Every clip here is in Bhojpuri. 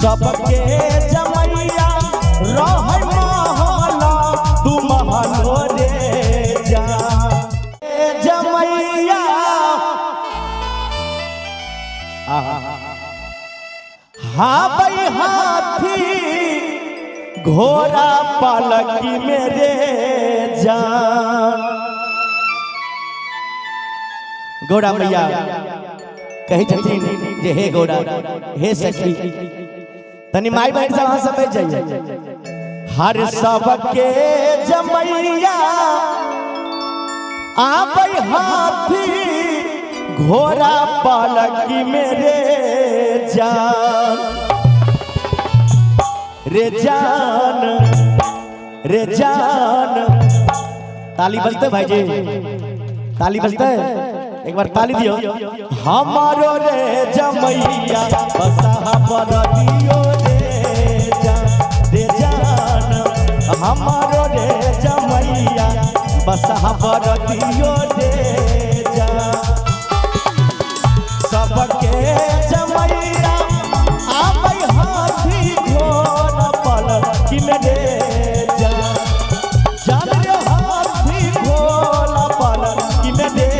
सबके जमैया रहै महला तू महलो रे जा जमैया हाँ भाई हाथी घोड़ा पालकी मेरे जान। गौड़ा मैया कही छथिन जे हे गौड़ा हे सखी तनी माई बहन सब वहां से बैठ जाइए। हर सबके जमैया आबै हाथी घोड़ा पालकी मेरे जान रे जान रे जान। ताली बजते भाई जी, ताली बजते, एक बार ताली दियो। हमारो रे जमैया बसहा बरदियो रे जान हमारो रे जमैया बसहा बरदियो रे जान। सबके जमैया आबै हाथी घोड़ा पालकी में रे जान जान रे हाथी घोड़ा पालकी में रे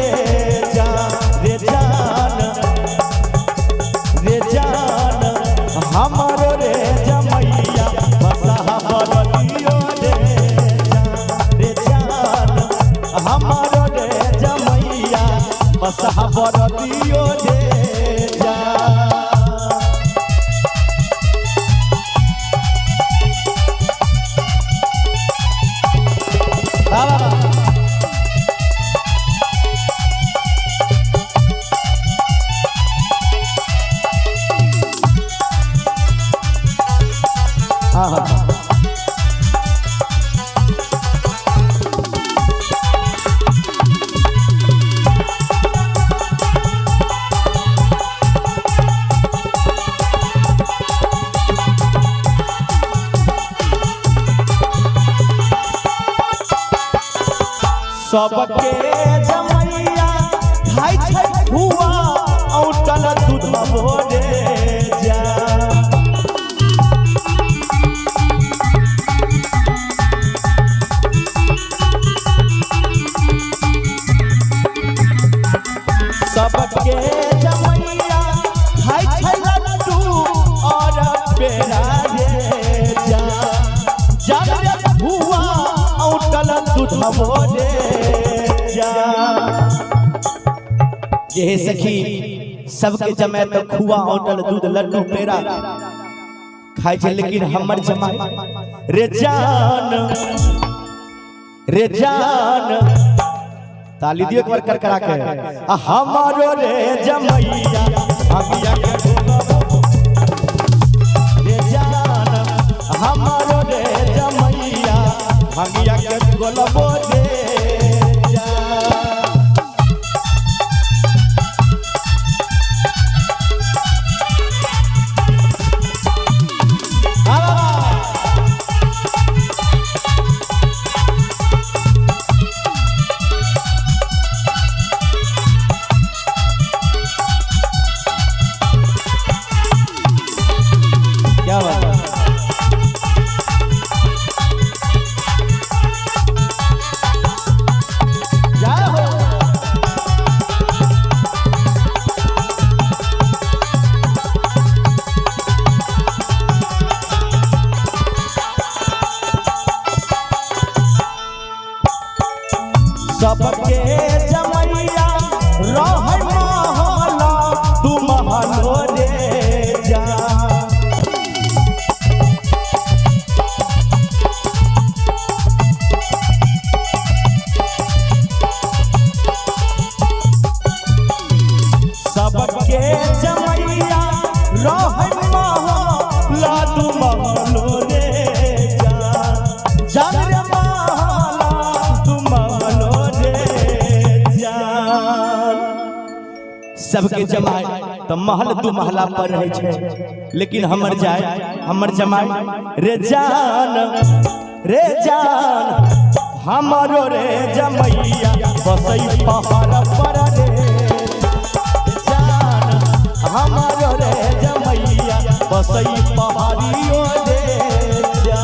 जान रे जान हमारो रे जमैया बसहा बरदियो रे जान हमारो रे जमैया बसहा बरदियो रे जान। सबके जमैया खाइ छै हुआ औटल दूध भोरे जा। सबके जमैया खाइ छै लड्डू और पेड़ा रे जा जब हुआ औटल दूध भोरे ये सखी सबके जमाए तो खुआ होटल दूध लड्डू पेड़ा खाए छे, लेकिन हमर जमाए रे जान ताली दियो एक बार कर करा के। हमारो रे जमैया हमिया के रे जान हमारो रे जमैया हमिया के गोलबो रे सबके जमैया रहै महला तू महलो रे जा। सबके जमैया रहै महला तू महलो रे जा जान रे महला तू महलो सबके जमाए तो महल दू महला पर रहे छे, लेकिन हमर जमाए रे जान हमारो रे जमैया बसई पहाड़ पर रे जान हमारो रे जमैया बसई पहाड़ियों रे जा।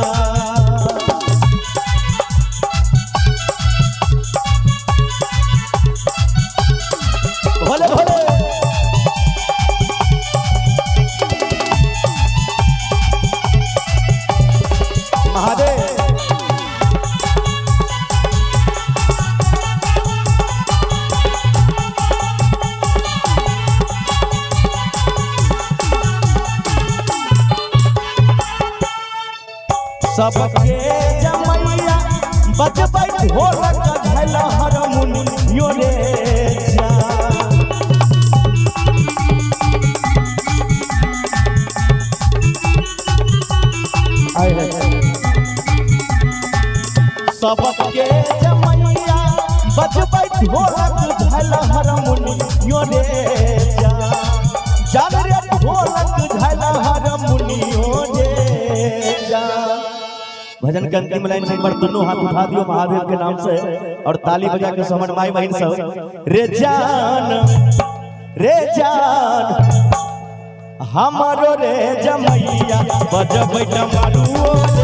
भोले भोले महादेव सबके जमैया बजबै ढोलक झल हारमोनियो रे जा। सबके जमैया बजबै ढोलक झल हारमोनियो रे जा। जब रे ढोलक झल हारमोनियो रे जा। भजन के अंतिम लाइन से एक बार दोनों हाथ उठा दियो महादेव के नाम से और ताली बजा के समन माई बहन सब रे जान हमारो रे जमैया बजबै डमरुओ।